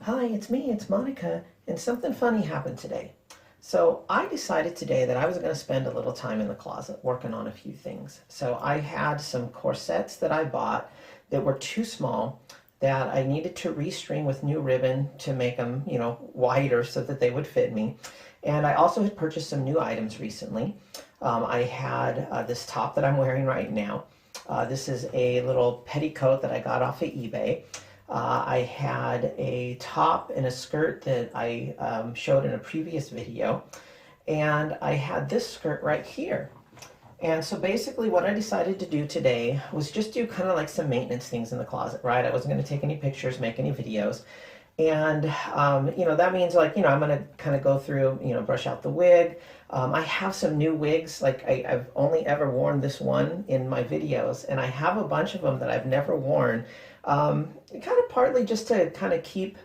Hi, it's me, it's Monica, and something funny happened today. So I decided today that I was going to spend a little time in the closet working on a few things. So I had some corsets that I bought that were too small that I needed to restring with new ribbon to make them, wider so that they would fit me. And I also had purchased some new items recently. I had this top that I'm wearing right now. This is a little petticoat that I got off of eBay. I had a top and a skirt that I showed in a previous video, and I had this skirt right here. And so basically what I decided to do today was just do kind of like some maintenance things in the closet, right? I wasn't going to take any pictures, make any videos. And, that means like, I'm going to kind of go through, brush out the wig. I have some new wigs, like I've only ever worn this one in my videos, and I have a bunch of them that I've never worn, kind of partly just to kind of keep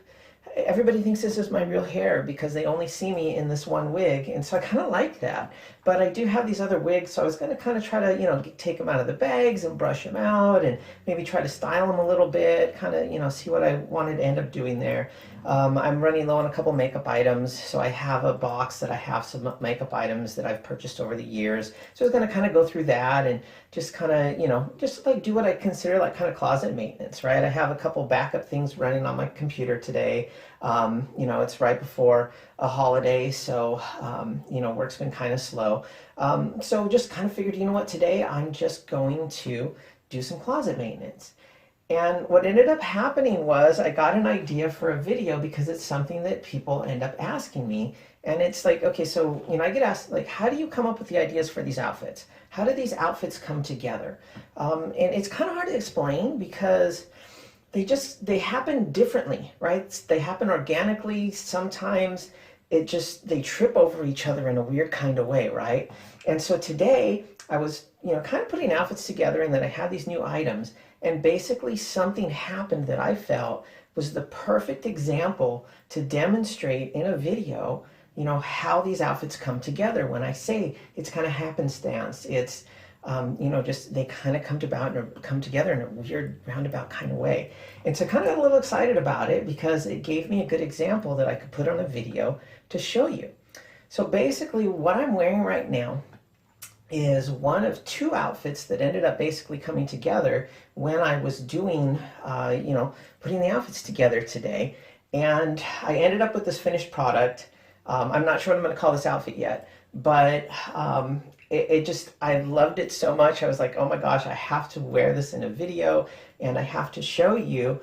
everybody thinks this is my real hair because they only see me in this one wig, and so I kind of like that. But I do have these other wigs, so I was going to kind of try to take them out of the bags and brush them out and maybe try to style them a little bit, kind of see what I wanted to end up doing there. I'm running low on a couple makeup items, so I have a box that I have some makeup items that I've purchased over the years. So I was going to kind of go through that and just kind of just like do what I consider like kind of closet maintenance, right? I have a couple backup things running on my computer today. It's right before a holiday, so work's been kind of slow. So just kind of figured, what, today I'm just going to do some closet maintenance. And what ended up happening was I got an idea for a video because it's something that people end up asking me. And it's like, okay, so, I get asked, like, how do you come up with the ideas for these outfits? How do these outfits come together? And it's kind of hard to explain because they happen differently, right? They happen organically. Sometimes they trip over each other in a weird kind of way, right? And so today I was, kind of putting outfits together, and then I had these new items, and basically something happened that I felt was the perfect example to demonstrate in a video, how these outfits come together. When I say it's kind of happenstance, it's just they kind of come together in a weird roundabout kind of way. And so I kind of got a little excited about it because it gave me a good example that I could put on a video to show you. So basically what I'm wearing right now is one of two outfits that ended up basically coming together when I was doing, putting the outfits together today. And I ended up with this finished product. I'm not sure what I'm going to call this outfit yet, but I loved it so much. I was like, oh my gosh, I have to wear this in a video, and I have to show you,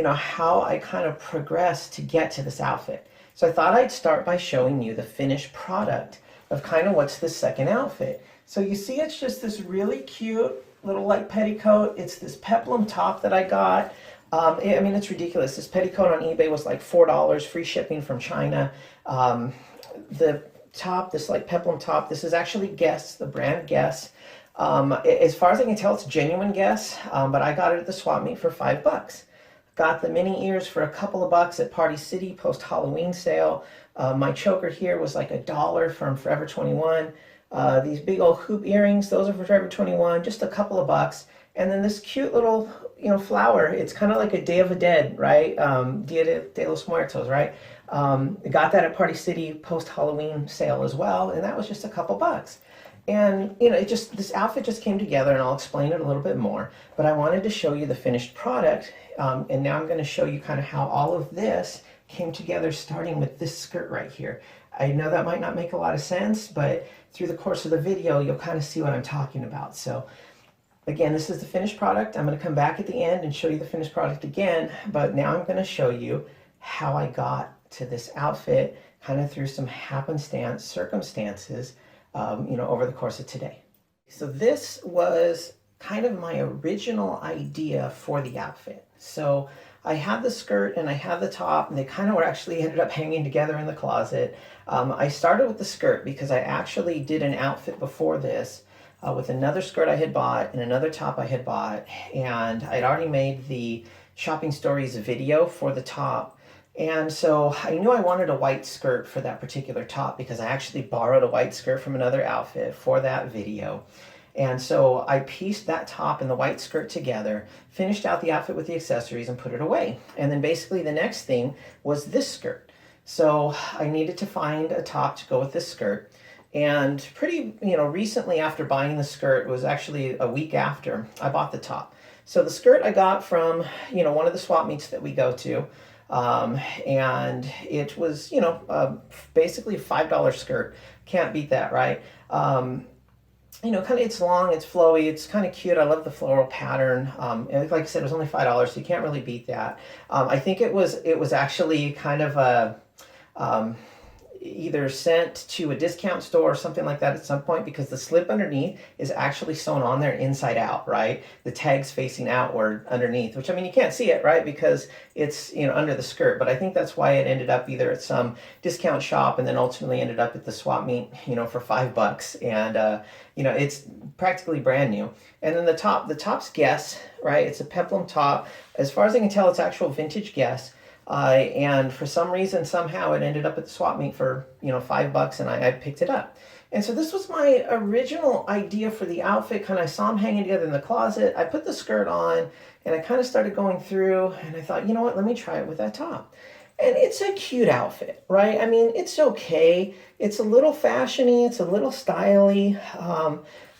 how I kind of progressed to get to this outfit. So I thought I'd start by showing you the finished product of kind of what's the second outfit. So you see it's just this really cute little light petticoat. It's this peplum top that I got. It's ridiculous. This petticoat on eBay was like $4, free shipping from China. The top, this like peplum top, this is actually Guess, the brand Guess. As far as I can tell, it's genuine Guess, but I got it at the swap meet for $5. Got the mini ears for a couple of bucks at Party City post Halloween sale. My choker here was like $1 from Forever 21. These big old hoop earrings, those are for Forever 21, just a couple of bucks. And then this cute little, flower. It's kind of like a Day of the Dead, right? Dia de los Muertos, right? Got that at Party City post Halloween sale as well, and that was just a couple bucks. And this outfit just came together, and I'll explain it a little bit more. But I wanted to show you the finished product, and now I'm going to show you kind of how all of this came together, starting with this skirt right here. I know that might not make a lot of sense, but through the course of the video, you'll kind of see what I'm talking about. So again, this is the finished product. I'm going to come back at the end and show you the finished product again, but now I'm going to show you how I got to this outfit kind of through some happenstance circumstances, over the course of today. So this was kind of my original idea for the outfit. So I had the skirt and I had the top, and they kind of were actually ended up hanging together in the closet. I started with the skirt because I actually did an outfit before this with another skirt I had bought and another top I had bought, and I'd already made the Shopping Stories video for the top. And so I knew I wanted a white skirt for that particular top because I actually borrowed a white skirt from another outfit for that video. And so I pieced that top and the white skirt together, finished out the outfit with the accessories and put it away. And then basically the next thing was this skirt. So I needed to find a top to go with this skirt. And pretty, recently after buying the skirt, it was actually a week after I bought the top. So the skirt I got from, one of the swap meets that we go to. And it was, basically a $5 skirt. Can't beat that, right? Kind of, it's long, it's flowy, it's kind of cute. I love the floral pattern. And like I said, it was only $5, so you can't really beat that. I think it was actually kind of a, either sent to a discount store or something like that at some point, because the slip underneath is actually sewn on there inside out, right? The tag's facing outward underneath, which, I mean, you can't see it, right? Because it's, under the skirt, but I think that's why it ended up either at some discount shop and then ultimately ended up at the swap meet, for $5. And, it's practically brand new. And then the top's Guess, right? It's a peplum top. As far as I can tell, it's actual vintage Guess. And for some reason, somehow it ended up at the swap meet for, $5, and I picked it up. And so this was my original idea for the outfit. I saw them hanging together in the closet. I put the skirt on and I kind of started going through and I thought, you know what, let me try it with that top. And it's a cute outfit, right? I mean, it's okay. It's a little fashiony. It's a little styly.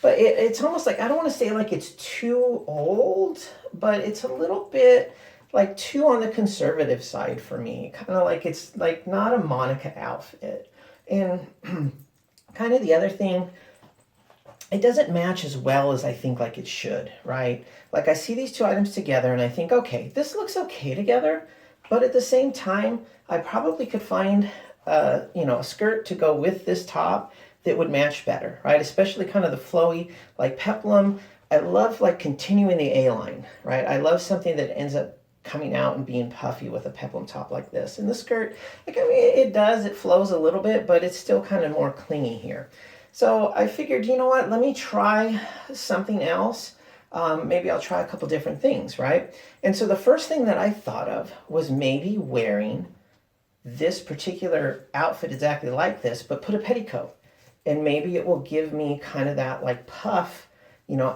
But it's almost like, I don't want to say like it's too old, but it's a little bit like too on the conservative side for me. Kind of like it's like not a Monica outfit. And kind of the other thing, it doesn't match as well as I think like it should, right? Like I see these two items together and I think, okay, this looks okay together, but at the same time, I probably could find a skirt to go with this top that would match better, right? Especially kind of the flowy, like peplum. I love like continuing the A-line, right? I love something that ends up coming out and being puffy with a peplum top like this. And the skirt, like, I mean, it flows a little bit, but it's still kind of more clingy here. So I figured, you know what, let me try something else. Maybe I'll try a couple different things, right? And so the first thing that I thought of was maybe wearing this particular outfit exactly like this, but put a petticoat. And maybe it will give me kind of that like puff,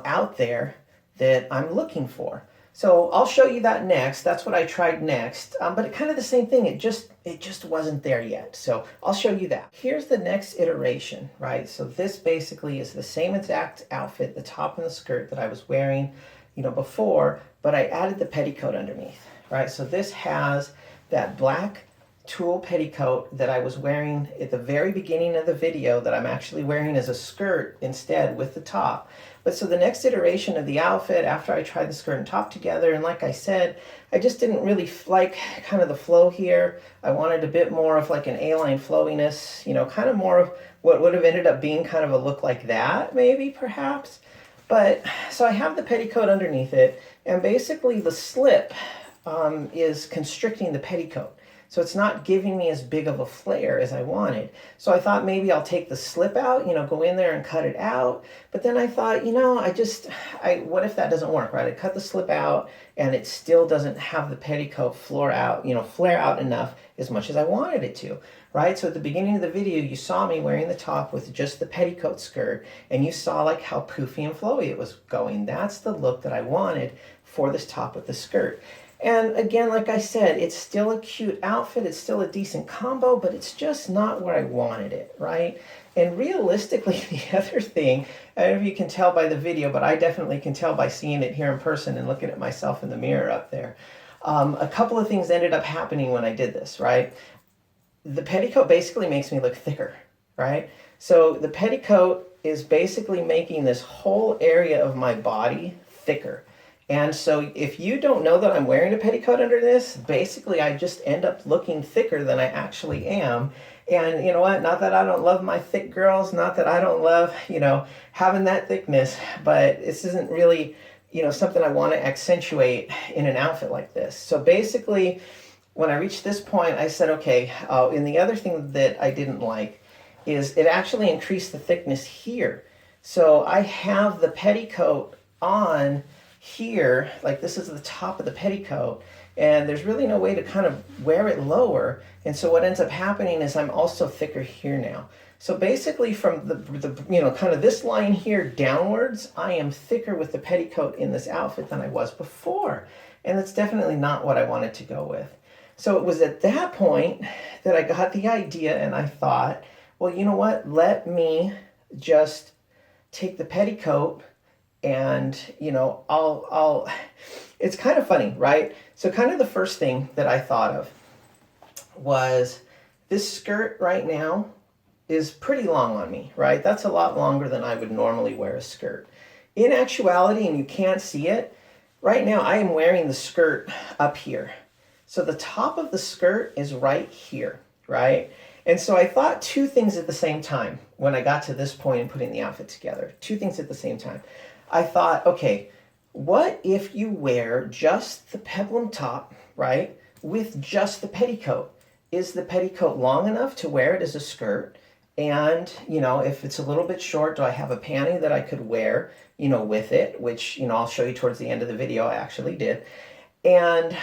out there that I'm looking for. So I'll show you that next. That's what I tried next. But kind of the same thing. It just wasn't there yet. So I'll show you that. Here's the next iteration, right? So this basically is the same exact outfit, the top and the skirt that I was wearing, before, but I added the petticoat underneath, right? So this has that black tulle petticoat that I was wearing at the very beginning of the video that I'm actually wearing as a skirt instead with the top. But so the next iteration of the outfit, after I tried the skirt and top together, and like I said, I just didn't really like kind of the flow here. I wanted a bit more of like an A-line flowiness, kind of more of what would have ended up being kind of a look like that, maybe, perhaps. But so I have the petticoat underneath it, and basically the slip is constricting the petticoat. So it's not giving me as big of a flare as I wanted. So I thought maybe I'll take the slip out, go in there and cut it out. But then I thought, what if that doesn't work, right? I cut the slip out and it still doesn't have the petticoat flare out enough as much as I wanted it to, right? So at the beginning of the video, you saw me wearing the top with just the petticoat skirt, and you saw like how poofy and flowy it was going. That's the look that I wanted for this top with the skirt. And again, like I said, it's still a cute outfit. It's still a decent combo, but it's just not where I wanted it, right? And realistically, the other thing, I don't know if you can tell by the video, but I definitely can tell by seeing it here in person and looking at myself in the mirror up there. A couple of things ended up happening when I did this, right? The petticoat basically makes me look thicker, right? So the petticoat is basically making this whole area of my body thicker. And so if you don't know that I'm wearing a petticoat under this, basically I just end up looking thicker than I actually am. And you know what? Not that I don't love my thick girls, not that I don't love, having that thickness, but this isn't really, something I want to accentuate in an outfit like this. So basically, when I reached this point, I said, okay, and the other thing that I didn't like is it actually increased the thickness here. So I have the petticoat on here, like this is the top of the petticoat, and there's really no way to kind of wear it lower. And so what ends up happening is I'm also thicker here now. So basically from the kind of this line here downwards, I am thicker with the petticoat in this outfit than I was before. And that's definitely not what I wanted to go with. So it was at that point that I got the idea and I thought, well, you know what? Let me just take the petticoat and, I'll it's kind of funny, right? So kind of the first thing that I thought of was this skirt right now is pretty long on me, right? That's a lot longer than I would normally wear a skirt. In actuality, and you can't see it, right now I am wearing the skirt up here. So the top of the skirt is right here, right? And so I thought two things at the same time when I got to this point in putting the outfit together. Two things at the same time. I thought, okay, what if you wear just the peplum top, right, with just the petticoat? Is the petticoat long enough to wear it as a skirt? And, if it's a little bit short, do I have a panty that I could wear, with it, which, I'll show you towards the end of the video, I actually did. And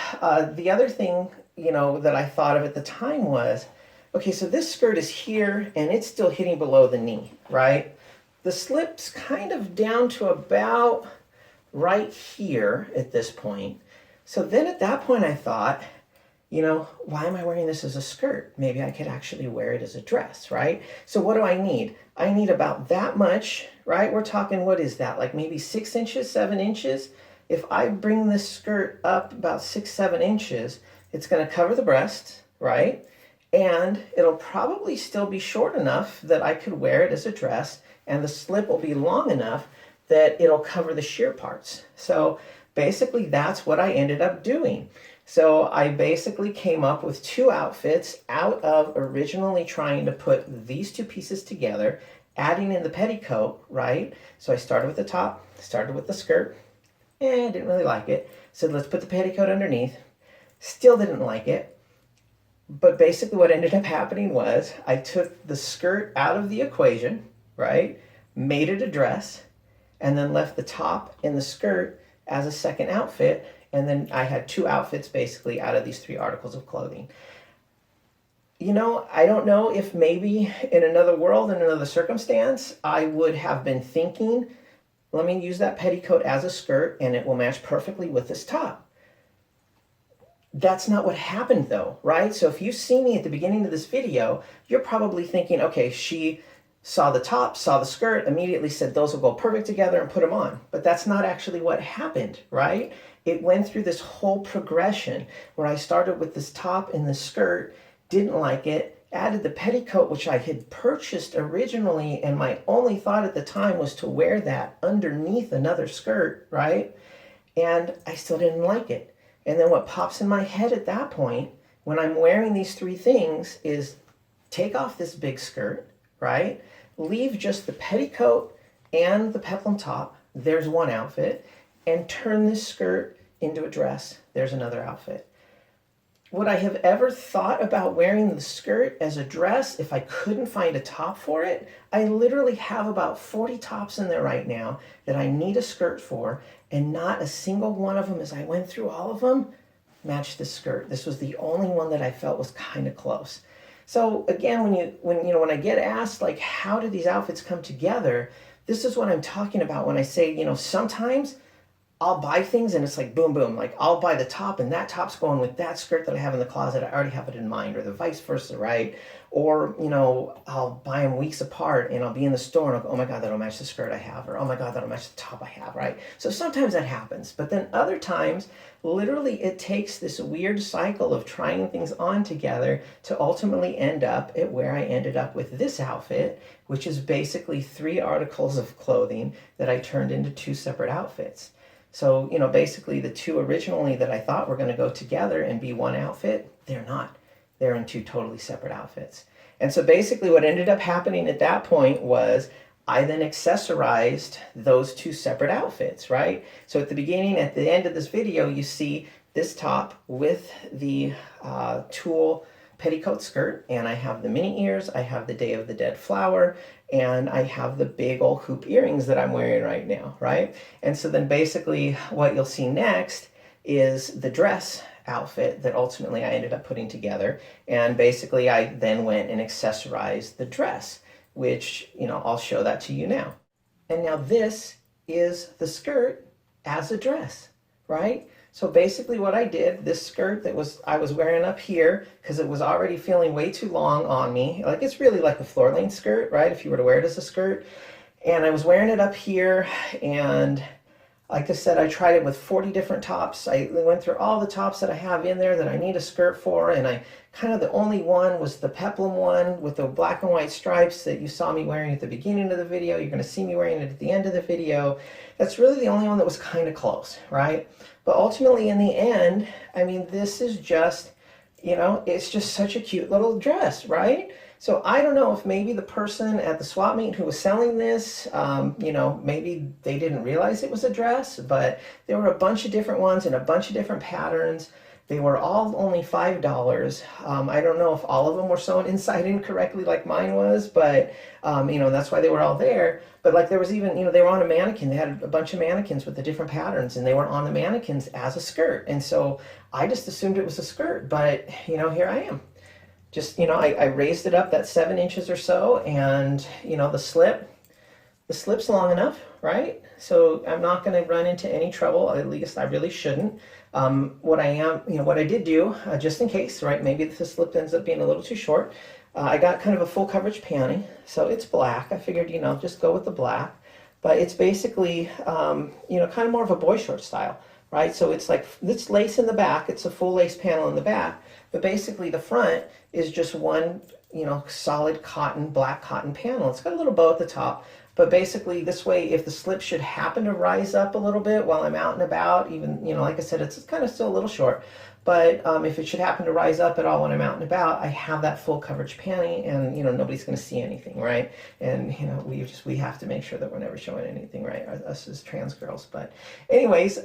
the other thing, that I thought of at the time was, okay, so this skirt is here and it's still hitting below the knee, right? The slip's kind of down to about right here at this point. So then at that point I thought, why am I wearing this as a skirt? Maybe I could actually wear it as a dress, right? So what do I need? I need about that much, right? We're talking, what is that? Like maybe 6 inches, 7 inches? If I bring this skirt up about 6, 7 inches, it's going to cover the breast, right? And it'll probably still be short enough that I could wear it as a dress, and the slip will be long enough that it'll cover the sheer parts. So basically that's what I ended up doing. So I basically came up with two outfits out of originally trying to put these two pieces together, adding in the petticoat, right? So I started with the top, started with the skirt, and didn't really like it. Said, let's put the petticoat underneath. Still didn't like it. But basically what ended up happening was I took the skirt out of the equation, right? Made it a dress, and then left the top and the skirt as a second outfit. And then I had two outfits basically out of these 3 articles of clothing. I don't know if maybe in another world, in another circumstance, I would have been thinking, let me use that petticoat as a skirt and it will match perfectly with this top. That's not what happened though, right? So if you see me at the beginning of this video, you're probably thinking, okay, she saw the top, saw the skirt, immediately said those will go perfect together and put them on. But that's not actually what happened, right? It went through this whole progression where I started with this top and the skirt, didn't like it, added the petticoat, which I had purchased originally, and my only thought at the time was to wear that underneath another skirt, right? And I still didn't like it. And then what pops in my head at that point, when I'm wearing these 3 things, is take off this big skirt, right? Leave just the petticoat and the peplum top. There's one outfit. And turn this skirt into a dress. There's another outfit. Would I have ever thought about wearing the skirt as a dress if I couldn't find a top for it? I literally have about 40 tops in there right now that I need a skirt for, and not a single one of them, as I went through all of them, matched the skirt. This was the only one that I felt was kind of close. So again, when I get asked, like, how do these outfits come together, this is what I'm talking about when I say, sometimes I'll buy things and it's like boom, boom. Like I'll buy the top and that top's going with that skirt that I have in the closet. I already have it in mind, or the vice versa, right? Or, I'll buy them weeks apart and I'll be in the store and I'll go, oh my God, that'll match the skirt I have. Or, oh my God, that'll match the top I have, right? So sometimes that happens. But then other times, literally it takes this weird cycle of trying things on together to ultimately end up at where I ended up with this outfit, which is basically 3 articles of clothing that I turned into 2 separate outfits. So, basically the 2 originally that I thought were going to go together and be one outfit, they're not. They're in 2 totally separate outfits. And so basically what ended up happening at that point was I then accessorized those 2 separate outfits, right? So at the beginning, at the end of this video, you see this top with the tulle petticoat skirt, and I have the mini ears, I have the Day of the Dead flower, and I have the big old hoop earrings that I'm wearing right now, right? And so then basically what you'll see next is the dress outfit that ultimately I ended up putting together. And basically I then went and accessorized the dress. which, I'll show that to you now. And now this is the skirt as a dress, right? So basically what I did, this skirt that I was wearing up here, because it was already feeling way too long on me. Like, it's really like a floor length skirt, right? If you were to wear it as a skirt. And I was wearing it up here, and like I said, I tried it with 40 different tops. I went through all the tops that I have in there that I need a skirt for, and the only one was the peplum one with the black and white stripes that you saw me wearing at the beginning of the video. You're going to see me wearing it at the end of the video. That's really the only one that was kind of close, right? But ultimately, in the end, I mean, this is just, it's just such a cute little dress, right? So I don't know if maybe the person at the swap meet who was selling this, maybe they didn't realize it was a dress, but there were a bunch of different ones and a bunch of different patterns. They were all only $5. I don't know if all of them were sewn inside incorrectly like mine was, but, that's why they were all there. But like there was even, they were on a mannequin. They had a bunch of mannequins with the different patterns, and they were on the mannequins as a skirt. And so I just assumed it was a skirt, but, here I am. Just, I raised it up that 7 inches or so, and, the slip's long enough, right? So I'm not going to run into any trouble. At least I really shouldn't. What I did do, just in case, right? Maybe the slip ends up being a little too short. I got kind of a full coverage panty, so it's black. I figured, just go with the black. But it's basically, kind of more of a boy short style, right? So it's like, it's lace in the back. It's a full lace panel in the back. But basically the front is just one, solid cotton, black cotton panel. It's got a little bow at the top. But basically this way, if the slip should happen to rise up a little bit while I'm out and about, even, like I said, it's kind of still a little short. But if it should happen to rise up at all when I'm out and about, I have that full coverage panty, and, nobody's going to see anything, right? And, we have to make sure that we're never showing anything, right? Us as trans girls. But anyways,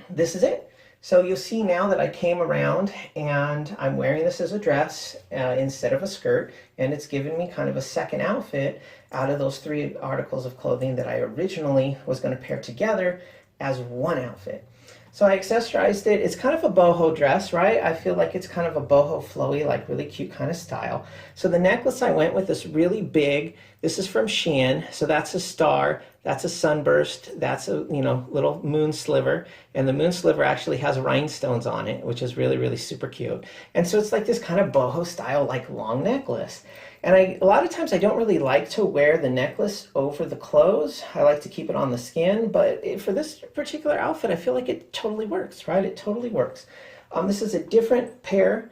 this is it. So you'll see now that I came around and I'm wearing this as a dress instead of a skirt, and it's given me kind of a second outfit out of those 3 articles of clothing that I originally was going to pair together as one outfit. So I accessorized it. It's kind of a boho dress, right? I feel like it's kind of a boho flowy, like really cute kind of style. So the necklace I went with is really big. This is from Shein. So that's a star, that's a sunburst, that's a, little moon sliver. And the moon sliver actually has rhinestones on it, which is really, really super cute. And so it's like this kind of boho style, like long necklace. And a lot of times I don't really like to wear the necklace over the clothes. I like to keep it on the skin, but for this particular outfit, I feel like it totally works, right? It totally works. This is a different pair.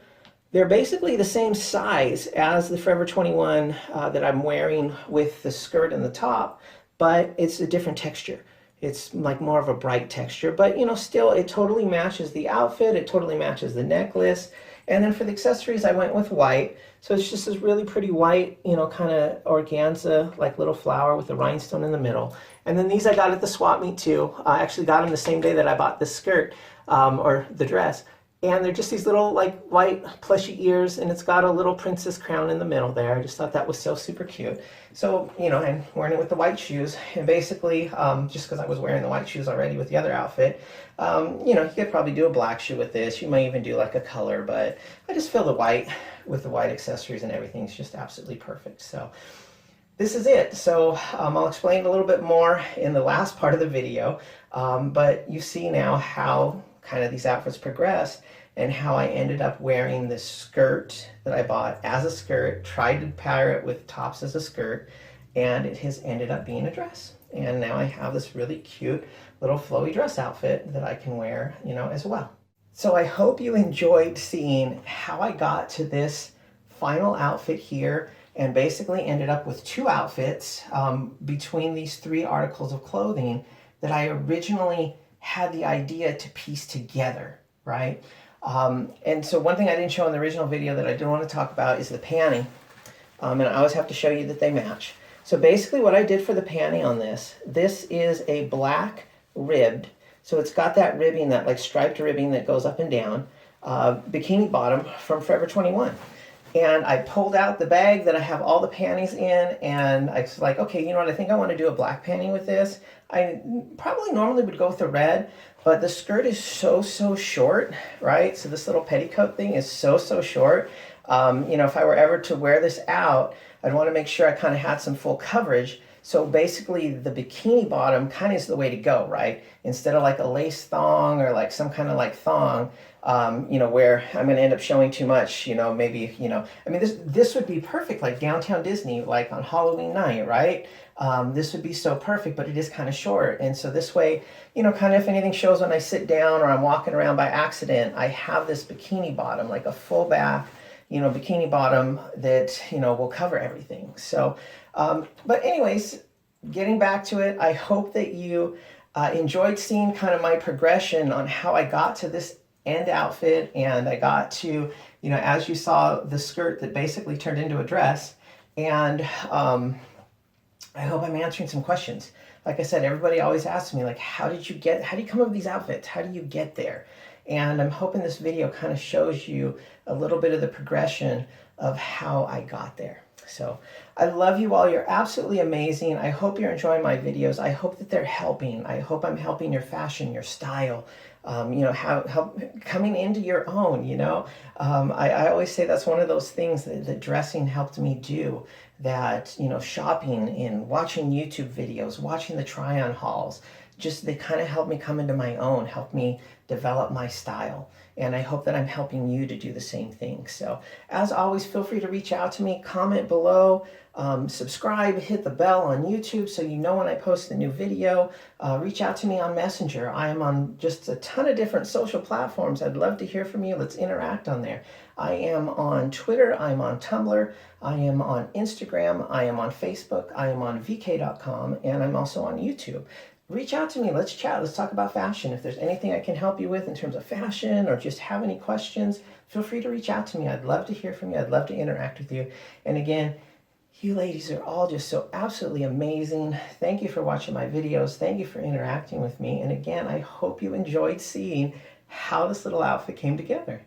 They're basically the same size as the Forever 21 that I'm wearing with the skirt and the top, but it's a different texture. It's like more of a bright texture, but still it totally matches the outfit. It totally matches the necklace. And then for the accessories, I went with white. So it's just this really pretty white, kind of organza, like little flower with a rhinestone in the middle. And then these I got at the swap meet too. I actually got them the same day that I bought this skirt, or the dress. And they're just these little like white plushy ears, and it's got a little princess crown in the middle there. I just thought that was so super cute. So, I'm wearing it with the white shoes, and basically, just because I was wearing the white shoes already with the other outfit, you could probably do a black shoe with this. You might even do like a color, but I just feel the white with the white accessories and everything is just absolutely perfect. So this is it. So I'll explain a little bit more in the last part of the video, but you see now how kind of these outfits progressed and how I ended up wearing this skirt that I bought as a skirt, tried to pair it with tops as a skirt, and it has ended up being a dress. And now I have this really cute little flowy dress outfit that I can wear, as well. So I hope you enjoyed seeing how I got to this final outfit here, and basically ended up with 2 outfits between these 3 articles of clothing that I originally had the idea to piece together, right? And so one thing I didn't show in the original video that I do want to talk about is the panty. And I always have to show you that they match. So basically what I did for the panty on this is a black ribbed. So it's got that ribbing, that like striped ribbing that goes up and down, bikini bottom from Forever 21. And I pulled out the bag that I have all the panties in, and I was like, okay, you know what, I think I want to do a black panty with this. I probably normally would go with the red, but the skirt is so short, right? So this little petticoat thing is so short. You know, if I were ever to wear this out, I'd want to make sure I kind of had some full coverage. So basically the bikini bottom kind of is the way to go, right? Instead of like a lace thong or like some kind of like thong, you know, where I'm going to end up showing too much, you know, maybe, you know, I mean, this would be perfect like downtown Disney, like on Halloween night, right? This would be so perfect, but it is kind of short. And so this way, you know, kind of if anything shows when I sit down or I'm walking around by accident, I have this bikini bottom, like a full back, you know, bikini bottom that, you know, will cover everything. So, but anyways, getting back to it, I hope that you enjoyed seeing kind of my progression on how I got to this end outfit, and I got to, you know, as you saw, the skirt that basically turned into a dress. And I hope I'm answering some questions. Like I said, everybody always asks me, like, how do you come up with these outfits? How do you get there? And I'm hoping this video kind of shows you a little bit of the progression of how I got there. So I love you all. You're absolutely amazing. I hope you're enjoying my videos. I hope that they're helping. I hope I'm helping your fashion, your style, you know, how coming into your own, you know. I always say that's one of those things that dressing helped me do, that, you know, shopping and watching YouTube videos, watching the try-on hauls, just they kind of helped me come into my own, helped me develop my style. And I hope that I'm helping you to do the same thing. So as always, feel free to reach out to me, comment below, subscribe, hit the bell on YouTube so you know when I post a new video. Reach out to me on Messenger. I am on just a ton of different social platforms. I'd love to hear from you. Let's interact on there. I am on Twitter, I'm on Tumblr, I am on Instagram, I am on Facebook, I am on vk.com, and I'm also on YouTube. Reach out to me, let's chat, let's talk about fashion. If there's anything I can help you with in terms of fashion or just have any questions, feel free to reach out to me. I'd love to hear from you. I'd love to interact with you. And again, you ladies are all just so absolutely amazing. Thank you for watching my videos. Thank you for interacting with me. And again, I hope you enjoyed seeing how this little outfit came together.